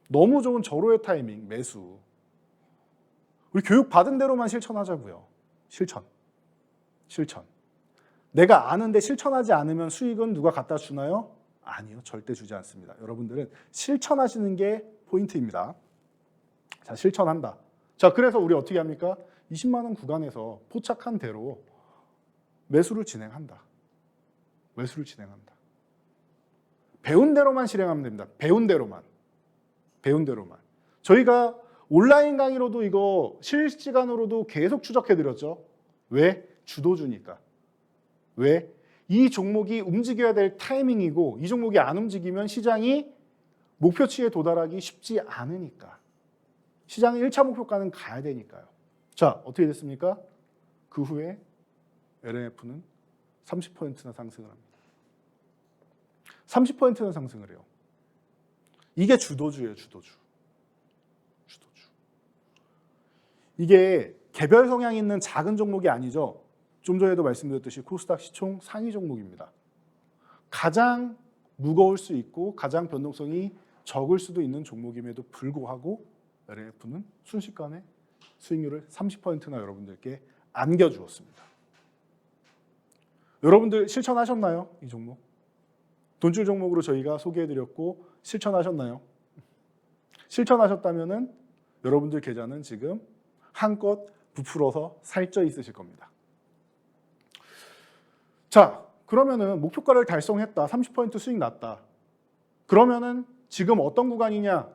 너무 좋은 절호의 타이밍 매수. 우리 교육 받은 대로만 실천하자고요. 실천. 내가 아는데 실천하지 않으면 수익은 누가 갖다 주나요? 아니요, 절대 주지 않습니다. 여러분들은 실천하시는 게 포인트입니다. 자, 실천한다. 자, 그래서 우리 어떻게 합니까? 20만 원 구간에서 포착한 대로 매수를 진행한다. 배운 대로만 실행하면 됩니다. 배운 대로만. 저희가 온라인 강의로도 이거 실시간으로도 계속 추적해드렸죠. 왜? 주도주니까. 왜? 이 종목이 움직여야 될 타이밍이고 이 종목이 안 움직이면 시장이 목표치에 도달하기 쉽지 않으니까. 시장의 1차 목표가는 가야 되니까요. 자, 어떻게 됐습니까? 그 후에 LNF는 30%나 상승을 합니다. 30%나 상승을 해요. 이게 주도주예요, 주도주. 이게 개별 성향 있는 작은 종목이 아니죠. 좀 전에도 말씀드렸듯이 코스닥 시총 상위 종목입니다. 가장 무거울 수 있고 가장 변동성이 적을 수도 있는 종목임에도 불구하고 LNF는 순식간에 수익률을 30%나 여러분들께 안겨주었습니다. 여러분들 실천하셨나요? 이 종목? 돈줄 종목으로 저희가 소개해드렸고 실천하셨나요? 실천하셨다면 여러분들 계좌는 지금 한껏 부풀어서 살쪄 있으실 겁니다. 자, 그러면은 목표가를 달성했다. 30% 수익 났다. 그러면은 지금 어떤 구간이냐?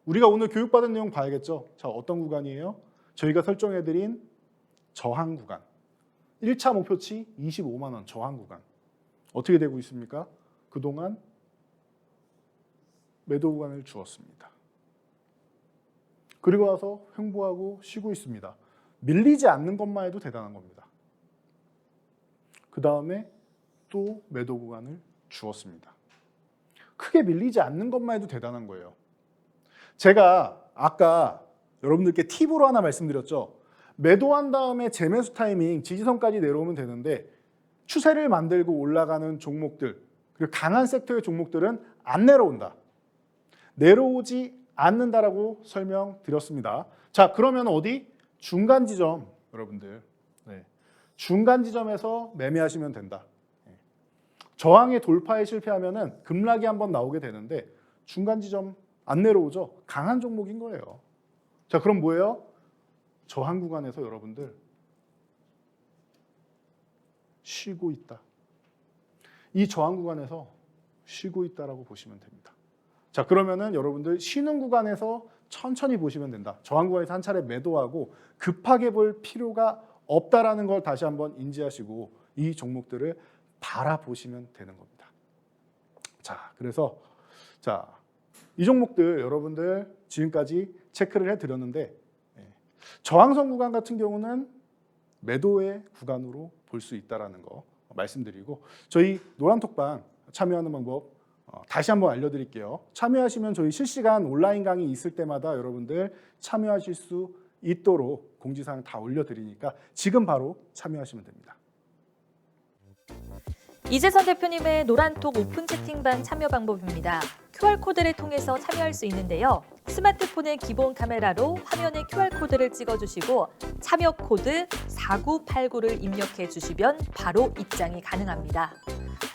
우리가 오늘 교육받은 내용 봐야겠죠? 자, 어떤 구간이에요? 저희가 설정해드린 저항 구간. 1차 목표치 25만 원 저항 구간. 어떻게 되고 있습니까? 그동안 매도 구간을 주었습니다. 그리고 와서 횡보하고 쉬고 있습니다. 밀리지 않는 것만 해도 대단한 겁니다. 그 다음에 또 매도 구간을 주었습니다. 크게 밀리지 않는 것만 해도 대단한 거예요. 제가 아까 여러분들께 팁으로 하나 말씀드렸죠. 매도한 다음에 재매수 타이밍 지지선까지 내려오면 되는데 추세를 만들고 올라가는 종목들 그리고 강한 섹터의 종목들은 안 내려온다. 내려오지 않는다라고 설명드렸습니다. 자, 그러면 어디? 중간 지점 여러분들. 중간 지점에서 매매하시면 된다. 저항의 돌파에 실패하면은 급락이 한번 나오게 되는데 중간 지점 안 내려오죠. 강한 종목인 거예요. 자, 그럼 뭐예요? 저항 구간에서 여러분들 쉬고 있다. 이 저항 구간에서 쉬고 있다라고 보시면 됩니다. 자, 그러면은 여러분들 쉬는 구간에서 천천히 보시면 된다. 저항 구간에서 한 차례 매도하고 급하게 볼 필요가 없다라는 걸 다시 한번 인지하시고 이 종목들을 바라보시면 되는 겁니다. 자, 그래서 이 종목들 여러분들 지금까지 체크를 해드렸는데 저항선 구간 같은 경우는 매도의 구간으로 볼 수 있다는 거 말씀드리고 저희 노란톡방 참여하는 방법 다시 한번 알려드릴게요. 참여하시면 저희 실시간 온라인 강의 있을 때마다 여러분들 참여하실 수 있도록 공지사항 다 올려드리니까 지금 바로 참여하시면 됩니다. 이재선 대표님의 노란톡 오픈 채팅방 참여 방법입니다. QR코드를 통해서 참여할 수 있는데요. 스마트폰의 기본 카메라로 화면에 QR코드를 찍어주시고 참여 코드 4989를 입력해 주시면 바로 입장이 가능합니다.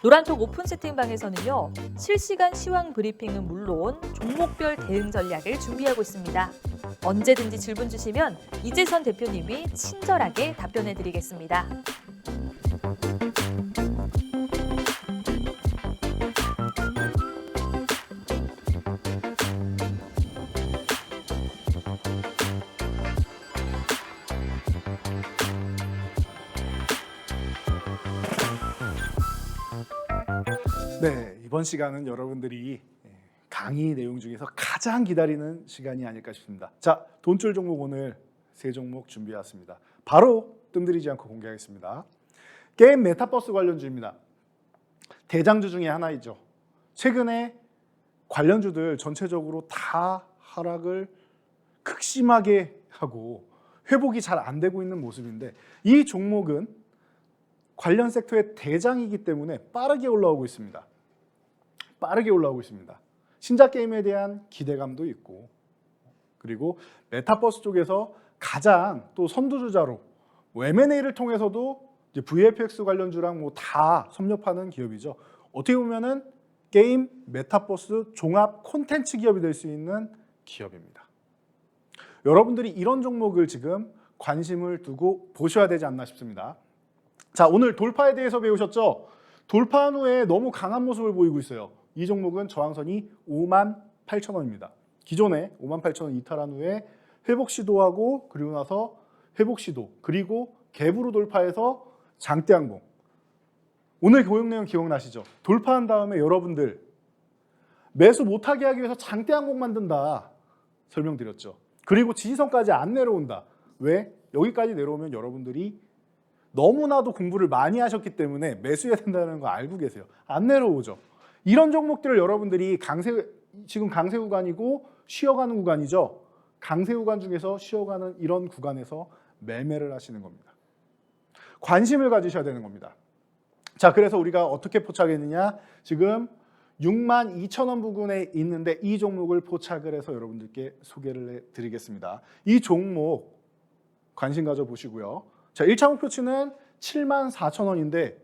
노란톡 오픈 채팅방에서는요. 실시간 시황 브리핑은 물론 종목별 대응 전략을 준비하고 있습니다. 언제든지 질문 주시면 이재선 대표님이 친절하게 답변해 드리겠습니다. 네, 이번 시간은 여러분들이 강의 내용 중에서 가장 기다리는 시간이 아닐까 싶습니다. 자, 돈줄 종목 오늘 3종목 준비해왔습니다. 바로 뜸들이지 않고 공개하겠습니다. 게임 메타버스 관련주입니다. 대장주 중에 하나이죠. 최근에 관련주들 전체적으로 다 하락을 극심하게 하고 회복이 잘 안 되고 있는 모습인데 이 종목은 관련 섹터의 대장이기 때문에 빠르게 올라오고 있습니다. 신작 게임에 대한 기대감도 있고 그리고 메타버스 쪽에서 가장 또 선두주자로 M&A를 통해서도 이제 VFX 관련주랑 뭐 다 섭렵하는 기업이죠. 어떻게 보면은 게임, 메타버스 종합 콘텐츠 기업이 될 수 있는 기업입니다. 여러분들이 이런 종목을 지금 관심을 두고 보셔야 되지 않나 싶습니다. 자, 오늘 돌파에 대해서 배우셨죠? 돌파한 후에 너무 강한 모습을 보이고 있어요. 이 종목은 저항선이 58,000원입니다. 기존에 58,000원 이탈한 후에 회복 시도하고 그리고 나서 회복 시도 그리고 갭으로 돌파해서 장대 항봉. 오늘 교육 내용 기억나시죠? 돌파한 다음에 여러분들 매수 못하게 하기 위해서 장대 항봉 만든다 설명드렸죠. 그리고 지지선까지 안 내려온다. 왜? 여기까지 내려오면 여러분들이 너무나도 공부를 많이 하셨기 때문에 매수해야 된다는 거 알고 계세요. 안 내려오죠. 이런 종목들을 여러분들이 지금 강세 구간이고 쉬어가는 구간이죠. 강세 구간 중에서 쉬어가는 이런 구간에서 매매를 하시는 겁니다. 관심을 가지셔야 되는 겁니다. 자, 그래서 우리가 어떻게 포착했느냐? 지금 62,000원 부근에 있는데 이 종목을 포착을 해서 여러분들께 소개를 해드리겠습니다. 이 종목 관심 가져보시고요. 자, 1차 목표치는 74,000원인데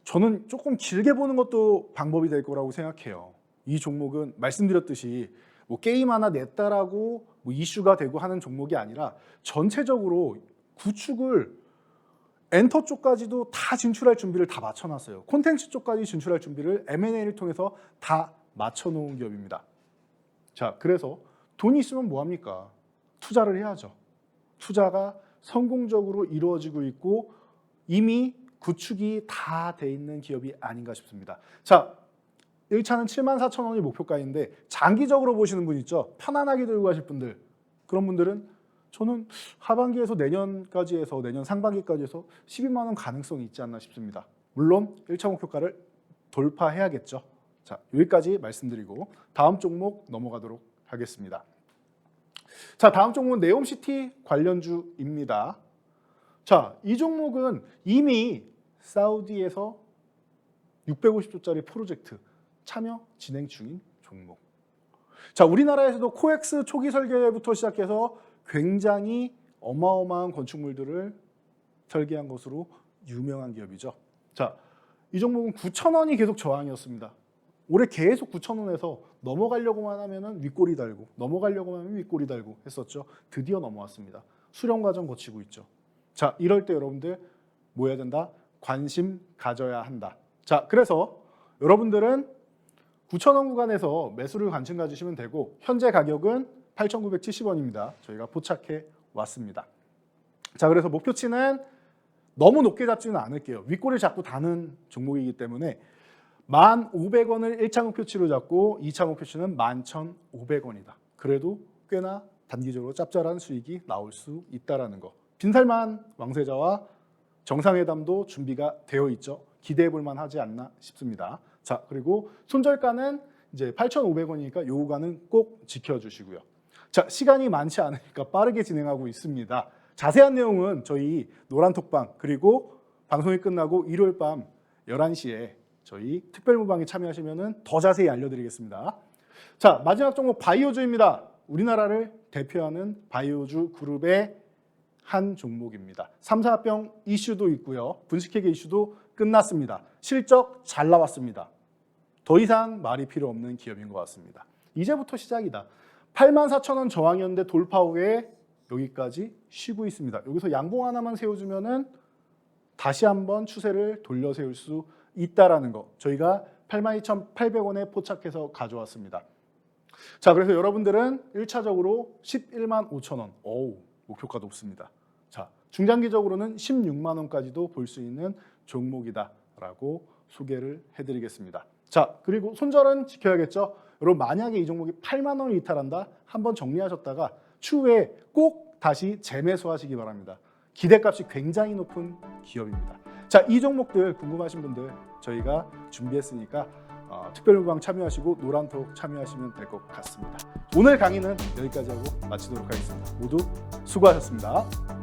저는 조금 길게 보는 것도 방법이 될 거라고 생각해요. 이 종목은 말씀드렸듯이 뭐 게임 하나 냈다라고 뭐 이슈가 되고 하는 종목이 아니라 전체적으로 구축을 엔터 쪽까지도 다 진출할 준비를 다 맞춰놨어요. 콘텐츠 쪽까지 진출할 준비를 M&A를 통해서 다 맞춰놓은 기업입니다. 자, 그래서 돈이 있으면 뭐합니까? 투자를 해야죠. 투자가 성공적으로 이루어지고 있고 이미 구축이 다 돼 있는 기업이 아닌가 싶습니다. 자, 1차는 74,000원이 목표가인데 장기적으로 보시는 분 있죠? 편안하게 들고 가실 분들, 그런 분들은 저는 하반기에서 내년까지 해서 내년 상반기까지 해서 12만 원 가능성이 있지 않나 싶습니다. 물론 1차 목표가를 돌파해야겠죠. 자, 여기까지 말씀드리고 다음 종목 넘어가도록 하겠습니다. 자, 다음 종목은 네옴시티 관련주입니다. 자, 이 종목은 이미 사우디에서 650조짜리 프로젝트 참여 진행 중인 종목. 자, 우리나라에서도 코엑스 초기 설계부터 시작해서 굉장히 어마어마한 건축물들을 설계한 것으로 유명한 기업이죠. 자, 이 종목은 9,000원이 계속 저항이었습니다. 올해 계속 9,000원에서 넘어가려고만 하면 윗꼬리 달고 넘어가려고만 하면 윗꼬리 달고 했었죠. 드디어 넘어왔습니다. 수렴 과정 거치고 있죠. 자, 이럴 때 여러분들 뭐 해야 된다? 관심 가져야 한다. 자, 그래서 여러분들은 9,000원 구간에서 매수를 관심 가지시면 되고 현재 가격은 8,970원입니다. 저희가 포착해 왔습니다. 자, 그래서 목표치는 너무 높게 잡지는 않을게요. 윗꼬리 잡고 다는 종목이기 때문에 1,500원을 1차 목표치로 잡고 2차 목표치는 11,500원이다. 그래도 꽤나 단기적으로 짭짤한 수익이 나올 수 있다는 거. 빈살만 왕세자와 정상회담도 준비가 되어 있죠. 기대해 볼 만하지 않나 싶습니다. 자, 그리고 손절가는 이제 8,500원이니까 요 구간은 꼭 지켜주시고요. 자, 시간이 많지 않으니까 빠르게 진행하고 있습니다. 자세한 내용은 저희 노란톡방 그리고 방송이 끝나고 일요일 밤 11시에 저희 특별무방에 참여하시면 더 자세히 알려드리겠습니다. 자, 마지막 종목 바이오주입니다. 우리나라를 대표하는 바이오주 그룹의 한 종목입니다. 3사병 이슈도 있고요. 분식회계 이슈도 끝났습니다. 실적 잘 나왔습니다. 더 이상 말이 필요 없는 기업인 것 같습니다. 이제부터 시작이다. 84,000원 저항이었는데 돌파 후에 여기까지 쉬고 있습니다. 여기서 양봉 하나만 세워주면은 다시 한번 추세를 돌려 세울 수 있다라는 거. 저희가 82,800원에 포착해서 가져왔습니다. 자, 그래서 여러분들은 1차적으로 11만 5천원. 어우, 목표가 높습니다. 자, 중장기적으로는 16만 원까지도 볼 수 있는 종목이다라고 소개를 해드리겠습니다. 자, 그리고 손절은 지켜야겠죠. 여러분, 만약에 이 종목이 8만 원을 이탈한다, 한번 정리하셨다가 추후에 꼭 다시 재매수하시기 바랍니다. 기대값이 굉장히 높은 기업입니다. 자, 이 종목들 궁금하신 분들 저희가 준비했으니까 특별무방 참여하시고 노란톡 참여하시면 될 것 같습니다. 오늘 강의는 여기까지 하고 마치도록 하겠습니다. 모두 수고하셨습니다.